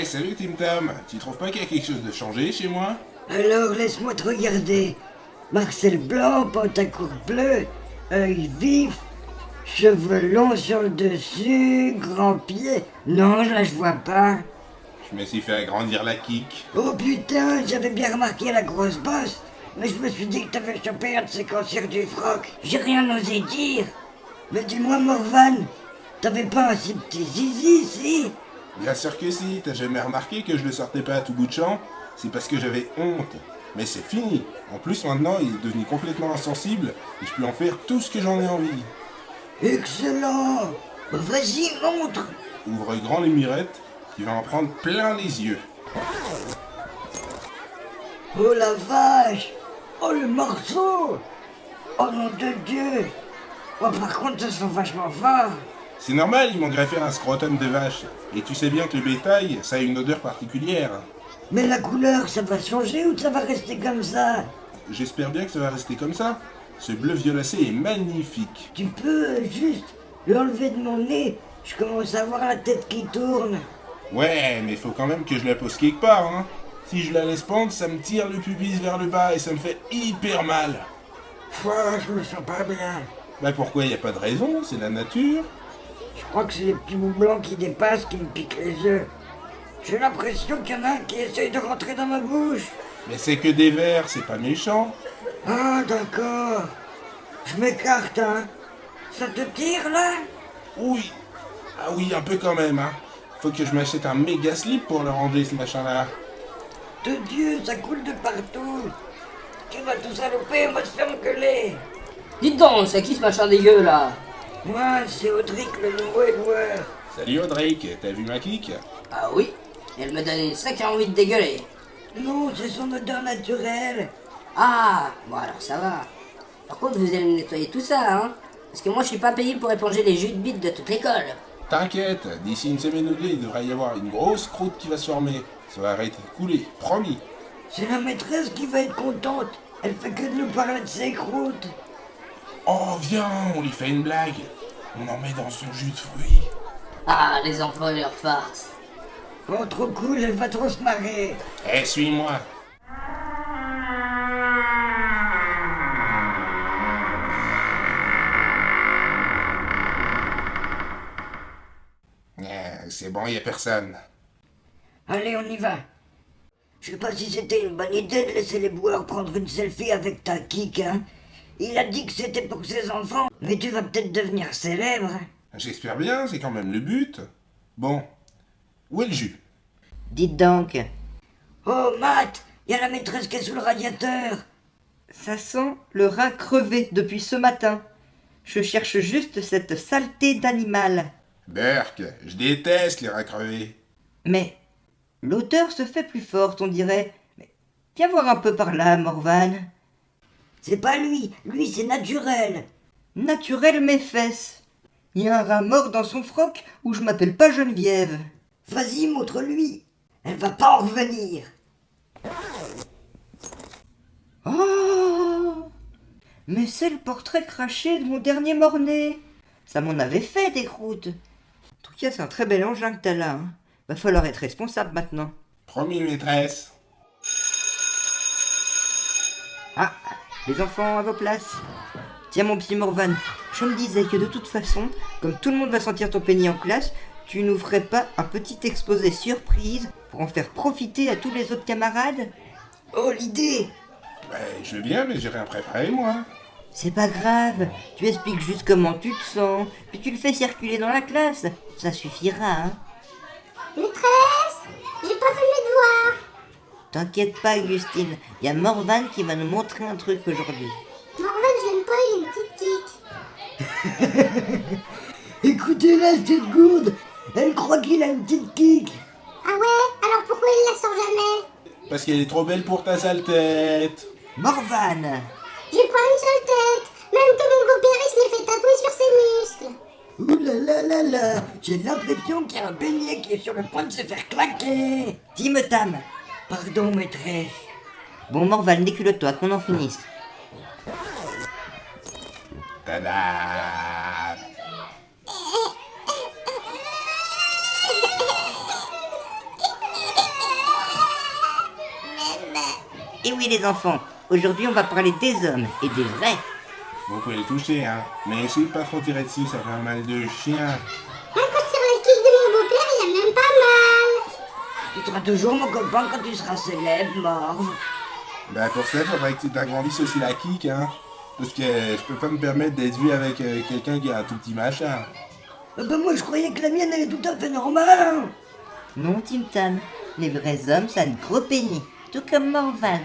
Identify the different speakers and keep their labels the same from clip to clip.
Speaker 1: Salut Tim Tam, tu trouves pas qu'il y a quelque chose de changé chez moi?
Speaker 2: Alors laisse-moi te regarder. Marcel blanc, pantacourt bleu, œil vif, cheveux longs sur le dessus, grands pieds. Non, là je vois pas.
Speaker 1: Je me suis fait agrandir la kick.
Speaker 2: Oh putain, j'avais bien remarqué la grosse bosse, mais je me suis dit que t'avais chopé un de ces cancers du froc. J'ai rien osé dire. Mais dis-moi Morvan, t'avais pas un si petit zizi, si?
Speaker 1: Bien sûr que si, t'as jamais remarqué que je le sortais pas à tout bout de champ? C'est parce que j'avais honte. Mais c'est fini. En plus maintenant, il est devenu complètement insensible et je peux en faire tout ce que j'en ai envie.
Speaker 2: Excellent. Vas-y, montre.
Speaker 1: Ouvre grand les mirettes, tu vas en prendre plein les yeux.
Speaker 2: Oh la vache. Oh le morceau. Oh nom de Dieu. Oh par contre, ça sent vachement fort.
Speaker 1: C'est normal, ils m'ont greffé un scrotum de vache. Et tu sais bien que le bétail, ça a une odeur particulière.
Speaker 2: Mais la couleur, ça va changer ou ça va rester comme ça?
Speaker 1: J'espère bien que ça va rester comme ça. Ce bleu violacé est magnifique.
Speaker 2: Tu peux juste l'enlever de mon nez. Je commence à avoir la tête qui tourne.
Speaker 1: Ouais, mais faut quand même que je la pose quelque part, hein. Si je la laisse pendre, ça me tire le pubis vers le bas et ça me fait hyper mal.
Speaker 2: Je me sens pas bien.
Speaker 1: Bah pourquoi y a pas de raison, c'est la nature.
Speaker 2: Je crois que c'est les petits bouts blancs qui dépassent qui me piquent les yeux. J'ai l'impression qu'il y en a un qui essaye de rentrer dans ma bouche.
Speaker 1: Mais c'est que des vers, c'est pas méchant.
Speaker 2: Ah d'accord. Je m'écarte, hein. Ça te tire là?
Speaker 1: Oui. Ah oui, un peu quand même, hein. Faut que je m'achète un méga slip pour le ranger ce machin-là.
Speaker 2: De Dieu, ça coule de partout. Tu vas tout saloper, on va se faire engueuler.
Speaker 3: Dites donc, c'est qui ce machin dégueu là?
Speaker 2: Moi, c'est Audric le nouveau éboueur.
Speaker 1: Salut Audric, t'as vu ma kick?
Speaker 3: Ah oui, elle me donne une sacrée envie de dégueuler.
Speaker 2: Non, c'est son odeur naturelle.
Speaker 3: Ah, bon alors ça va. Par contre, vous allez me nettoyer tout ça, hein? Parce que moi, je suis pas payé pour éponger les jus de bite de toute l'école.
Speaker 1: T'inquiète, d'ici une semaine ou deux, il devrait y avoir une grosse croûte qui va se former. Ça va arrêter de couler, promis.
Speaker 2: C'est la maîtresse qui va être contente. Elle fait que de nous parler de ses croûtes.
Speaker 1: Oh, viens, on lui fait une blague. On en met dans son jus de fruits.
Speaker 3: Ah, les enfants et leurs farces.
Speaker 2: Oh, trop cool, elle va trop se marrer.
Speaker 1: Eh, suis-moi. C'est bon, y a personne.
Speaker 2: Allez, on y va. Je sais pas si c'était une bonne idée de laisser les boueurs prendre une selfie avec ta kick, hein. Il a dit que c'était pour ses enfants, mais tu vas peut-être devenir célèbre.
Speaker 1: J'espère bien, c'est quand même le but. Bon, où est le jus?
Speaker 4: Dites donc,
Speaker 2: Oh, Matt, y a la maîtresse qui est sous le radiateur.
Speaker 4: ça sent le rat crevé depuis ce matin. Je cherche juste cette saleté d'animal.
Speaker 1: Berk, je déteste les rats crevés.
Speaker 4: Mais l'odeur se fait plus forte, on dirait. Mais viens voir un peu par là, Morvan.
Speaker 2: C'est pas lui, c'est naturel.
Speaker 4: Naturel mes fesses. Il y a un rat mort dans son froc où je m'appelle pas Geneviève.
Speaker 2: Vas-y, montre-lui. Elle va pas en revenir.
Speaker 4: Oh, mais c'est le portrait craché de mon dernier mort-né. Ça m'en avait fait des croûtes. En tout cas, c'est un très bel engin que t'as là. Hein. Va falloir être responsable maintenant.
Speaker 1: Promis, maîtresse.
Speaker 4: Ah, les enfants à vos places. Tiens mon petit Morvan, je me disais que de toute façon, comme tout le monde va sentir ton pénis en classe, tu nous ferais pas un petit exposé surprise pour en faire profiter à tous les autres camarades?
Speaker 2: Oh, l'idée.
Speaker 1: Je veux bien, mais j'ai rien préparé, moi.
Speaker 4: C'est pas grave, tu expliques juste comment tu te sens, puis tu le fais circuler dans la classe. Ça suffira, hein.
Speaker 5: Maîtresse, j'ai pas fait mes devoirs.
Speaker 4: T'inquiète pas, Augustine, y a Morvan qui va nous montrer un truc aujourd'hui.
Speaker 5: Morvan, je l'aime pas, il a une petite kick.
Speaker 2: Écoutez-la, cette gourde. Elle croit qu'il a une petite kick.
Speaker 5: Ah ouais, alors pourquoi il la sort jamais?
Speaker 1: Parce qu'elle est trop belle pour ta sale tête.
Speaker 4: Morvan!
Speaker 5: J'ai pas une seule tête, même que mon beau-père il se l'est fait tatouer sur ses muscles.
Speaker 2: Ouh là là là là. J'ai l'impression qu'il y a un beignet qui est sur le point de se faire claquer.
Speaker 4: Tim-tam!
Speaker 2: Pardon, maîtresse.
Speaker 4: Bon, Morvan, déculotte-toi, qu'on en finisse.
Speaker 1: Tada!
Speaker 4: Et oui les enfants, aujourd'hui on va parler des hommes et des vrais.
Speaker 1: Vous pouvez le toucher, hein. Mais essayez de pas trop tirer dessus, ça fait un mal de chien.
Speaker 5: Moi, quand je tire la quille de mon beau-père, il a même pas mal.
Speaker 2: Tu seras toujours mon copain quand tu seras célèbre, Morve.
Speaker 1: Bah pour ça, faudrait que tu t'agrandisses aussi la kick, hein. Parce que je peux pas me permettre d'être vu avec quelqu'un qui a un tout petit machin.
Speaker 2: Bah moi je croyais que la mienne elle est tout à fait normale, hein.
Speaker 4: Non Tim Tam, les vrais hommes ça a de gros pénis, tout comme Morvan.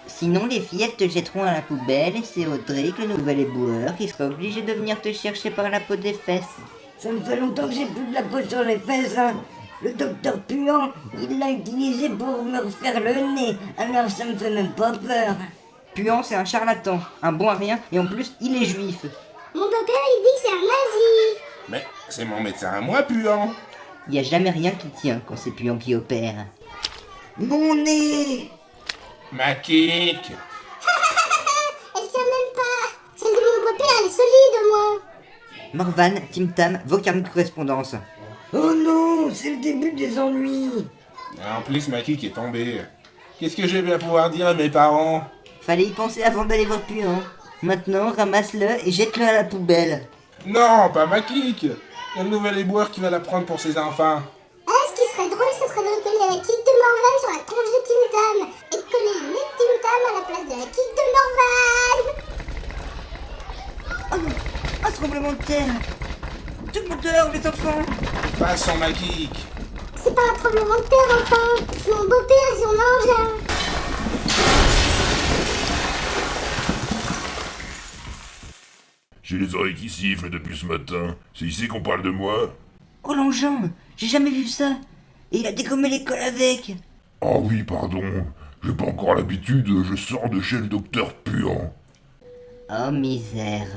Speaker 4: Sinon les filles elles te jetteront à la poubelle et c'est Audrey, le nouvel éboueur, qui sera obligé de venir te chercher par la peau des fesses.
Speaker 2: Ça me fait longtemps que j'ai plus de la peau sur les fesses, hein. Le docteur Puant, il l'a utilisé pour me refaire le nez, alors ça me fait même pas peur.
Speaker 4: Puant c'est un charlatan, un bon à rien et en plus il est juif.
Speaker 5: Mon beau-père, il dit que c'est un nazi.
Speaker 1: Mais c'est mon médecin à moi, puant.
Speaker 4: Il y a jamais rien qui tient quand c'est Puant qui opère.
Speaker 2: Mon nez!
Speaker 1: Ma kick.
Speaker 5: Elle tient même pas. Celle de mon beau-père, elle est solide, moi.
Speaker 4: Morvan, Tim Tam, vos carnets de correspondance.
Speaker 2: Oh non, c'est le début des ennuis.
Speaker 1: En plus, ma kick est tombée. Qu'est-ce que je vais bien pouvoir dire à mes parents?
Speaker 4: Fallait y penser avant d'aller voir Puant. Maintenant, ramasse-le et jette-le à la poubelle.
Speaker 1: Non, pas ma kick. Il y a le nouvel éboueur qui va la prendre pour ses enfants.
Speaker 5: Ah, ce qui serait drôle, ce serait de recoller la kick de Morvan sur la tronche de Tim Tam. Et de coller le nez de Tim Tam à la place de la kick de Morvan.
Speaker 4: Oh non, un tremblement de terre. Tout le monde dehors les enfants.
Speaker 1: Pas sans ma kick.
Speaker 5: C'est pas un tremblement de terre, enfin. C'est mon beau-père et son engin.
Speaker 6: J'ai les oreilles qui sifflent depuis ce matin. C'est ici qu'on parle de moi?
Speaker 4: Oh l'engin, j'ai jamais vu ça. Et il a dégommé l'école avec.
Speaker 6: Ah oui, pardon. J'ai pas encore l'habitude, je sors de chez le docteur Puant.
Speaker 4: Oh misère.